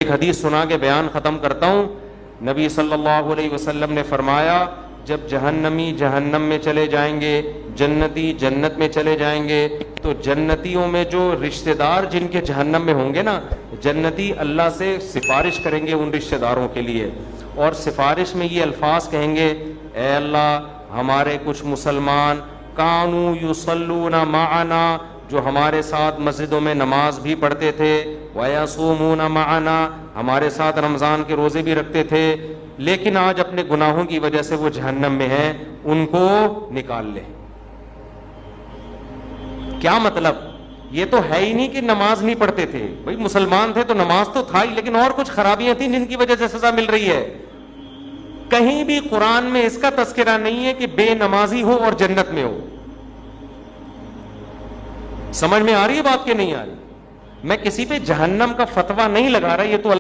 ایک حدیث سنا کے بیان ختم کرتا ہوں. نبی صلی اللہ علیہ وسلم نے فرمایا جب جہنمی جہنم میں چلے جائیں گے, جنتی جنت میں چلے جائیں گے, تو جنتیوں میں جو رشتہ دار جن کے جہنم میں ہوں گے نا, جنتی اللہ سے سفارش کریں گے ان رشتہ داروں کے لیے, اور سفارش میں یہ الفاظ کہیں گے, اے اللہ ہمارے کچھ مسلمان کانوا یصلون معنا, جو ہمارے ساتھ مسجدوں میں نماز بھی پڑھتے تھے, ویصومون معنا, ہمارے ساتھ رمضان کے روزے بھی رکھتے تھے, لیکن آج اپنے گناہوں کی وجہ سے وہ جہنم میں ہیں, ان کو نکال لے. کیا مطلب؟ یہ تو ہے ہی نہیں کہ نماز نہیں پڑھتے تھے, بھئی مسلمان تھے تو نماز تو تھا ہی, لیکن اور کچھ خرابیاں تھیں جن کی وجہ سے سزا مل رہی ہے. کہیں بھی قرآن میں اس کا تذکرہ نہیں ہے کہ بے نمازی ہو اور جنت میں ہو. سمجھ میں آ رہی ہے بات کہ نہیں آ رہی؟ میں کسی پہ جہنم کا فتویٰ نہیں لگا رہا, یہ تو